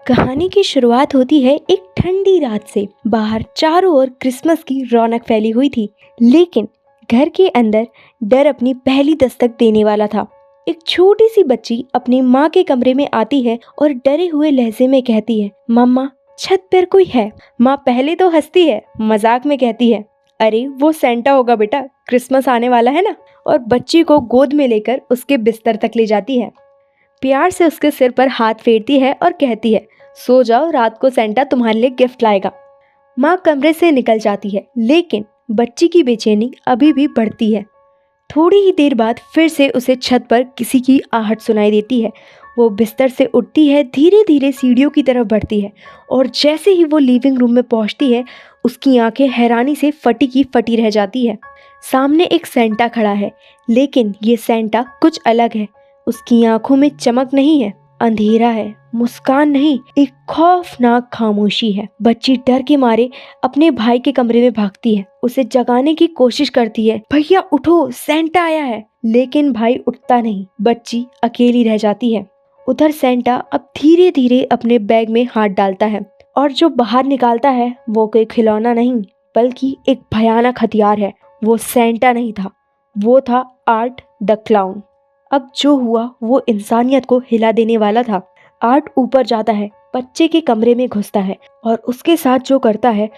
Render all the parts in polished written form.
कहानी की शुरुआत होती है एक ठंडी रात से। बाहर चारों ओर क्रिसमस की रौनक फैली हुई थी, लेकिन घर के अंदर डर अपनी पहली दस्तक देने वाला था। एक छोटी सी बच्ची अपनी माँ के कमरे में आती है और डरे हुए लहजे में कहती है, मम्मा छत पर कोई है। माँ पहले तो हंसती है, मजाक में कहती है, अरे वो सेंटा होगा बेटा, क्रिसमस आने वाला है ना। और बच्ची को गोद में लेकर उसके बिस्तर तक ले जाती है। प्यार से उसके सिर पर हाथ फेरती है और कहती है, सो जाओ, रात को सेंटा तुम्हारे लिए गिफ्ट लाएगा। माँ कमरे से निकल जाती है, लेकिन बच्ची की बेचैनी अभी भी बढ़ती है। थोड़ी ही देर बाद फिर से उसे छत पर किसी की आहट सुनाई देती है। वो बिस्तर से उठती है, धीरे धीरे सीढ़ियों की तरफ बढ़ती है, और जैसे ही वो लिविंग रूम में पहुंचती है, उसकी आंखें हैरानी से फटी की फटी रह जाती है। सामने एक सेंटा खड़ा है, लेकिन ये सेंटा कुछ अलग है। उसकी आंखों में चमक नहीं है, अंधेरा है, मुस्कान नहीं, एक खौफनाक खामोशी है। बच्ची डर के मारे अपने भाई के कमरे में भागती है, उसे जगाने की कोशिश करती है, भैया उठो, सेंटा आया है। लेकिन भाई उठता नहीं, बच्ची अकेली रह जाती है। उधर सेंटा अब धीरे धीरे अपने बैग में हाथ डालता है, और जो बाहर निकालता है वो कोई खिलौना नहीं, बल्कि एक भयानक हथियार है। वो सेंटा नहीं था, वो था आर्ट द क्लाउन। अब जो हुआ वो इंसानियत को हिला देने वाला था। आर्ट ऊपर जाता है, बच्चे के कमरे में घुसता है, और उसके साथ जो करता है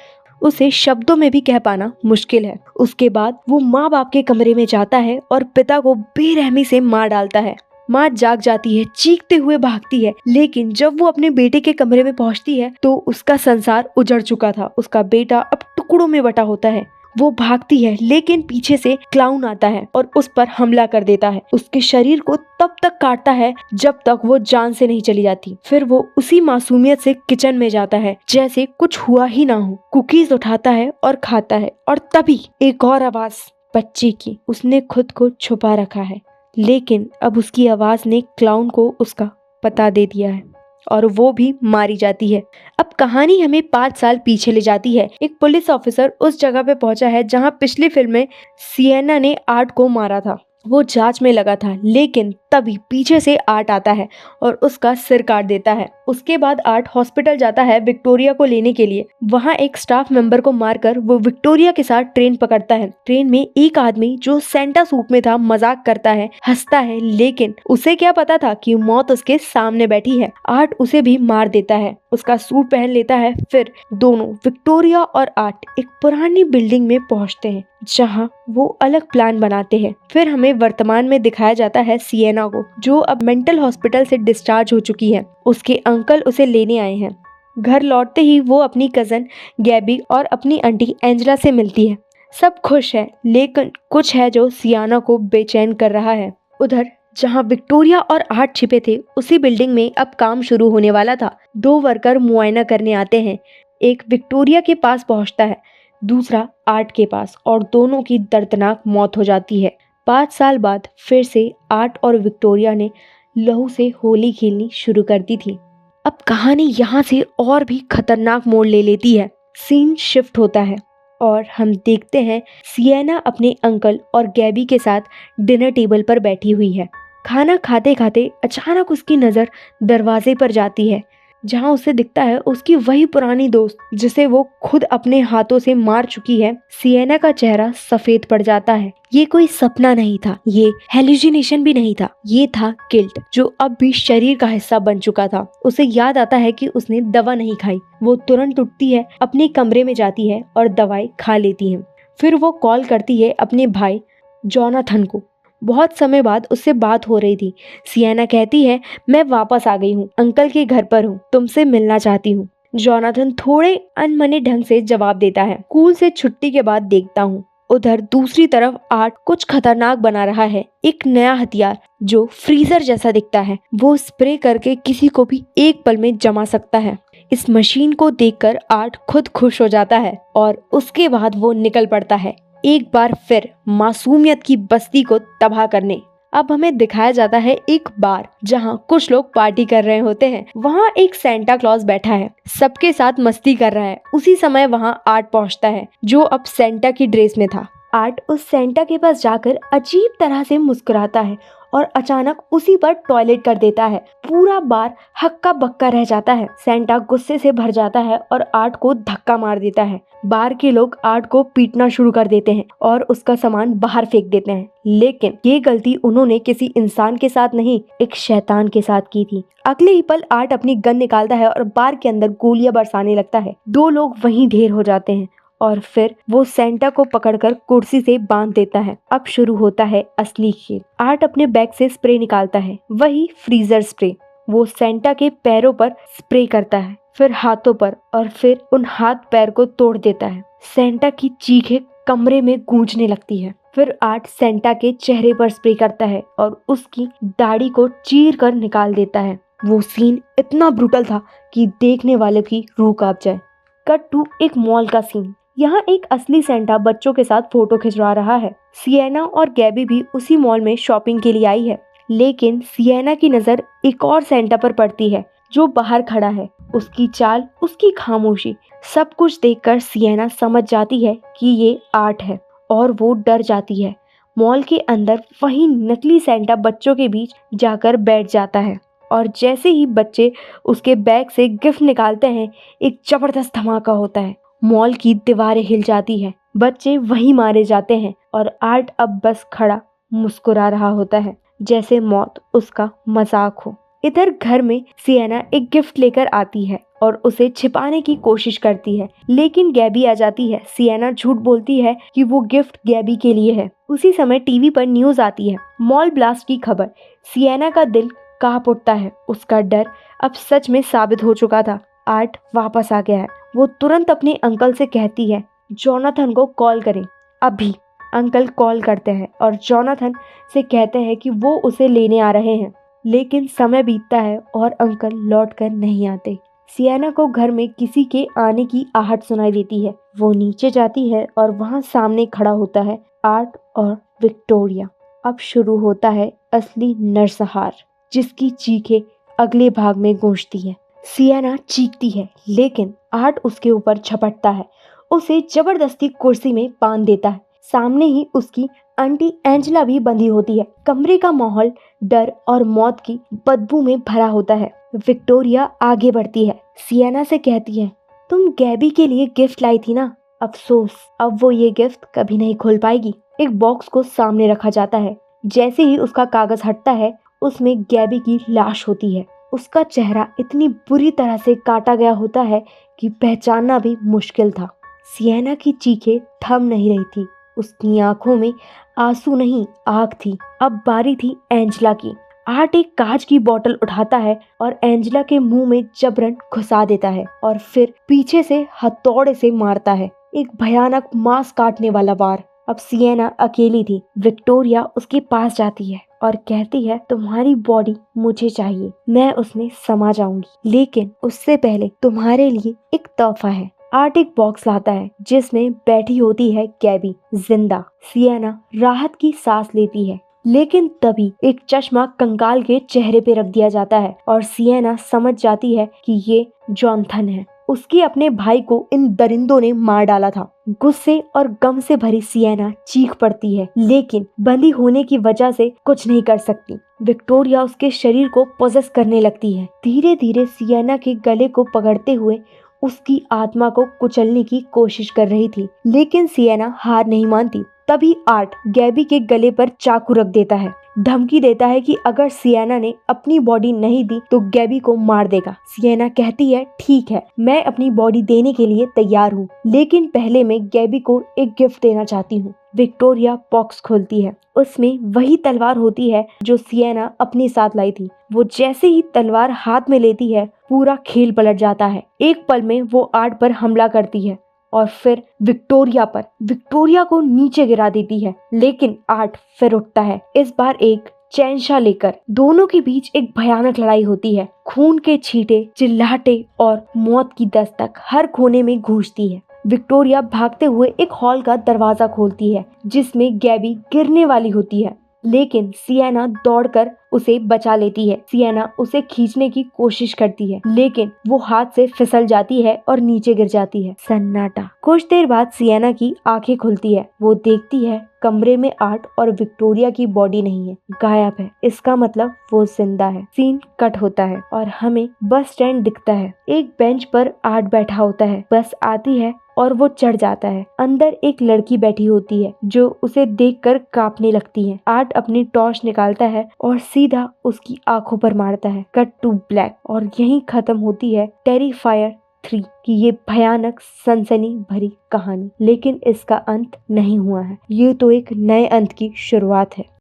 उसे शब्दों में भी कह पाना मुश्किल है। उसके बाद वो माँ बाप के कमरे में जाता है और पिता को बेरहमी से मार डालता है। माँ जाग जाती है, चीखते हुए भागती है, लेकिन जब वो अपने बेटे के कमरे में पहुंचती है तो उसका संसार उजड़ चुका था। उसका बेटा अब टुकड़ों में बटा होता है। वो भागती है, लेकिन पीछे से क्लाउन आता है और उस पर हमला कर देता है। उसके शरीर को तब तक काटता है जब तक वो जान से नहीं चली जाती। फिर वो उसी मासूमियत से किचन में जाता है, जैसे कुछ हुआ ही ना हो। कुकीज उठाता है और खाता है, और तभी एक और आवाज, बच्ची की। उसने खुद को छुपा रखा है, लेकिन अब उसकी आवाज ने क्लाउन को उसका पता दे दिया है, और वो भी मारी जाती है। अब कहानी हमें 5 साल पीछे ले जाती है। एक पुलिस ऑफिसर उस जगह पे पहुंचा है जहां पिछली फिल्म में सिएना ने आर्ट को मारा था। वो जांच में लगा था, लेकिन तभी पीछे से आर्ट आता है और उसका सिर काट देता है। उसके बाद आर्ट हॉस्पिटल जाता है विक्टोरिया को लेने के लिए। वहाँ एक स्टाफ मेंबर को मारकर वो विक्टोरिया के साथ ट्रेन पकड़ता है। ट्रेन में एक आदमी जो सेंटा सूट में था मजाक करता है, हंसता है, लेकिन उसे क्या पता था कि मौत उसके सामने बैठी है। आर्ट उसे भी मार देता है, उसका सूट पहन लेता है। फिर दोनों, विक्टोरिया और आर्ट, एक पुरानी बिल्डिंग में पहुंचते हैं जहां वो अलग प्लान बनाते हैं। फिर हमें वर्तमान में दिखाया जाता है सिएना को, जो अब मेंटल हॉस्पिटल से डिस्चार्ज हो चुकी है। उसके अंकल उसे लेने आए हैं। घर लौटते ही वो अपनी कजन गैबी और अपनी आंटी एंजेला से मिलती है। सब खुश है, लेकिन कुछ है जो सिएना को बेचैन कर रहा है। उधर जहां विक्टोरिया और आर्ट छिपे थे, उसी बिल्डिंग में अब काम शुरू होने वाला था। 2 वर्कर मुआयना करने आते हैं। एक विक्टोरिया के पास पहुंचता है, दूसरा आर्ट के पास, और दोनों की दर्दनाक मौत हो जाती है। 5 साल बाद फिर से आर्ट और विक्टोरिया ने लहू से होली खेलनी शुरू कर दी थी। अब कहानी यहाँ से और भी खतरनाक मोड़ ले लेती है। सीन शिफ्ट होता है और हम देखते हैं सिएना अपने अंकल और गैबी के साथ डिनर टेबल पर बैठी हुई है। खाना खाते खाते अचानक उसकी नज़र दरवाजे पर जाती है, जहां उसे दिखता है उसकी वही पुरानी दोस्त जिसे वो खुद अपने हाथों से मार चुकी है। सिएना का चेहरा सफेद पड़ जाता है। ये कोई सपना नहीं था, ये हेलुसिनेशन भी नहीं था, ये था गिल्ट, जो अब भी शरीर का हिस्सा बन चुका था। उसे याद आता है कि उसने दवा नहीं खाई। वो तुरंत उठती है, अपने कमरे में जाती है और दवाई खा लेती है। फिर वो कॉल करती है अपने भाई जोनाथन को। बहुत समय बाद उससे बात हो रही थी। सिएना कहती है, मैं वापस आ गई हूँ, अंकल के घर पर हूँ, तुमसे मिलना चाहती हूँ। जोनाथन थोड़े अनमने ढंग से जवाब देता है, स्कूल से छुट्टी के बाद देखता हूँ। उधर दूसरी तरफ आर्ट कुछ खतरनाक बना रहा है, एक नया हथियार जो फ्रीजर जैसा दिखता है। वो स्प्रे करके किसी को भी एक पल में जमा सकता है। इस मशीन को देखकर आर्ट खुद खुश हो जाता है, और उसके बाद वो निकल पड़ता है, एक बार फिर मासूमियत की बस्ती को तबाह करने। अब हमें दिखाया जाता है एक बार जहां कुछ लोग पार्टी कर रहे होते हैं। वहां एक सेंटा क्लॉज बैठा है, सबके साथ मस्ती कर रहा है। उसी समय वहां आर्ट पहुंचता है, जो अब सेंटा की ड्रेस में था। आर्ट उस सेंटा के पास जाकर अजीब तरह से मुस्कुराता है और अचानक उसी पर टॉयलेट कर देता है। पूरा बार हक्का बक्का रह जाता है। सेंटा गुस्से से भर जाता है और आर्ट को धक्का मार देता है। बार के लोग आर्ट को पीटना शुरू कर देते हैं और उसका सामान बाहर फेंक देते हैं, लेकिन ये गलती उन्होंने किसी इंसान के साथ नहीं, एक शैतान के साथ की थी। अगले ही पल आर्ट अपनी गन निकालता है और बार के अंदर गोलियां बरसाने लगता है। 2 लोग वहीं ढेर हो जाते हैं और फिर वो सेंटा को पकड़कर कुर्सी से बांध देता है। अब शुरू होता है असली खेल। आर्ट अपने बैग से स्प्रे निकालता है, वही फ्रीजर स्प्रे। वो सेंटा के पैरों पर स्प्रे करता है, फिर हाथों पर, और फिर उन हाथ पैर को तोड़ देता है। सेंटा की चीखें कमरे में गूंजने लगती है। फिर आर्ट सेंटा के चेहरे पर स्प्रे करता है और उसकी दाढ़ी को चीर कर निकाल देता है। वो सीन इतना ब्रूटल था कि देखने वाले की रूह कांप जाए। कट टू एक मॉल का सीन। यहाँ एक असली सेंटा बच्चों के साथ फोटो खिंचवा रहा है। सिएना और गैबी भी उसी मॉल में शॉपिंग के लिए आई है, लेकिन सिएना की नजर एक और सेंटा पर पड़ती है जो बाहर खड़ा है। उसकी चाल, उसकी खामोशी, सब कुछ देखकर सिएना समझ जाती है कि ये आर्ट है और वो डर जाती है। मॉल के अंदर वही नकली सेंटा बच्चों के बीच जाकर बैठ जाता है और जैसे ही बच्चे उसके बैग से गिफ्ट निकालते हैं, एक जबरदस्त धमाका होता है। मॉल की दीवारें हिल जाती हैं, बच्चे वहीं मारे जाते हैं और आर्ट अब बस खड़ा मुस्कुरा रहा होता है, जैसे मौत उसका मजाक हो। इधर घर में सिएना एक गिफ्ट लेकर आती है और उसे छिपाने की कोशिश करती है, लेकिन गैबी आ जाती है। सिएना झूठ बोलती है कि वो गिफ्ट गैबी के लिए है। उसी समय टीवी पर न्यूज आती है, मॉल ब्लास्ट की खबर। सिएना का दिल कांप उठता है। उसका डर अब सच में साबित हो चुका था। आर्ट वापस आ गया है। वो तुरंत अपने अंकल से कहती है जोनाथन को कॉल करें अभी। अंकल कॉल करते हैं और जोनाथन से कहते हैं कि वो उसे लेने आ रहे हैं, लेकिन समय बीतता है और अंकल लौट कर नहीं आते। सिएना को घर में किसी के आने की आहट सुनाई देती है। वो नीचे जाती है और वहाँ सामने खड़ा होता है आर्ट और विक्टोरिया। अब शुरू होता है असली नरसंहार, जिसकी चीखें अगले भाग में गूंजती है। सिएना चीखती है, लेकिन आर्ट उसके ऊपर झपटता है, उसे जबरदस्ती कुर्सी में बांध देता है। सामने ही उसकी आंटी एंजेला भी बंधी होती है। कमरे का माहौल डर और मौत की बदबू में भरा होता है। विक्टोरिया आगे बढ़ती है, सिएना से कहती है तुम गैबी के लिए गिफ्ट लाई थी ना, अफसोस अब वो ये गिफ्ट कभी नहीं खोल पाएगी। एक बॉक्स को सामने रखा जाता है। जैसे ही उसका कागज हटता है, उसमें गैबी की लाश होती है। उसका चेहरा इतनी बुरी तरह से काटा गया होता है कि पहचानना भी मुश्किल था। सिएना की चीखें थम नहीं रही थी। उसकी आंखों में आंसू नहीं, आग थी। अब बारी थी एंजेला की। आर्ट एक कांच की बोतल उठाता है और एंजेला के मुंह में जबरन घुसा देता है और फिर पीछे से हथौड़े से मारता है। एक भयानक मांस काटने वाला वार। अब सिएना अकेली थी। विक्टोरिया उसके पास जाती है और कहती है तुम्हारी बॉडी मुझे चाहिए, मैं उसमें समा जाऊंगी, लेकिन उससे पहले तुम्हारे लिए एक तोहफा है। आर्ट एक बॉक्स लाता है जिसमें बैठी होती है गैबी जिंदा। सिएना राहत की सांस लेती है, लेकिन तभी एक चश्मा कंकाल के चेहरे पे रख दिया जाता है और सिएना समझ जाती है कि ये जोनाथन है। उसके अपने भाई को इन दरिंदों ने मार डाला था। गुस्से और गम से भरी सिएना चीख पड़ती है, लेकिन बंदी होने की वजह से कुछ नहीं कर सकती। विक्टोरिया उसके शरीर को पोजेस करने लगती है, धीरे धीरे सिएना के गले को पकड़ते हुए उसकी आत्मा को कुचलने की कोशिश कर रही थी, लेकिन सिएना हार नहीं मानती। तभी आर्ट गैबी के गले पर चाकू रख देता है, धमकी देता है कि अगर सिएना ने अपनी बॉडी नहीं दी तो गैबी को मार देगा। सिएना कहती है ठीक है, मैं अपनी बॉडी देने के लिए तैयार हूँ, लेकिन पहले मैं गैबी को एक गिफ्ट देना चाहती हूँ। विक्टोरिया बॉक्स खोलती है। उसमें वही तलवार होती है जो सिएना अपने साथ लाई थी। वो जैसे ही तलवार हाथ में लेती है, पूरा खेल पलट जाता है। एक पल में वो आर्ट पर हमला करती है और फिर विक्टोरिया पर। विक्टोरिया को नीचे गिरा देती है, लेकिन आर्ट फिर उठता है, इस बार एक चैनशा लेकर। दोनों के बीच एक भयानक लड़ाई होती है। खून के छींटे, चिल्लाहटे और मौत की दस्तक हर कोने में गूंजती है। विक्टोरिया भागते हुए एक हॉल का दरवाजा खोलती है जिसमें गैबी गिरने वाली होती है, लेकिन सिएना दौड़कर उसे बचा लेती है। सिएना उसे खींचने की कोशिश करती है लेकिन वो हाथ से फिसल जाती है और नीचे गिर जाती है। सन्नाटा। कुछ देर बाद सिएना की आंखें खुलती है। वो देखती है कमरे में आर्ट और विक्टोरिया की बॉडी नहीं है, गायब है। इसका मतलब वो जिंदा है। सीन कट होता है और हमें बस स्टैंड दिखता है। एक बेंच पर आर्ट बैठा होता है। बस आती है और वो चढ़ जाता है। अंदर एक लड़की बैठी होती है जो उसे देखकर कांपने लगती है। आर्ट अपनी टॉर्च निकालता है और सीधा उसकी आंखों पर मारता है। Cut to black. और यहीं खत्म होती है टेरिफायर 3 की ये भयानक सनसनी भरी कहानी। लेकिन इसका अंत नहीं हुआ है। ये तो एक नए अंत की शुरुआत है।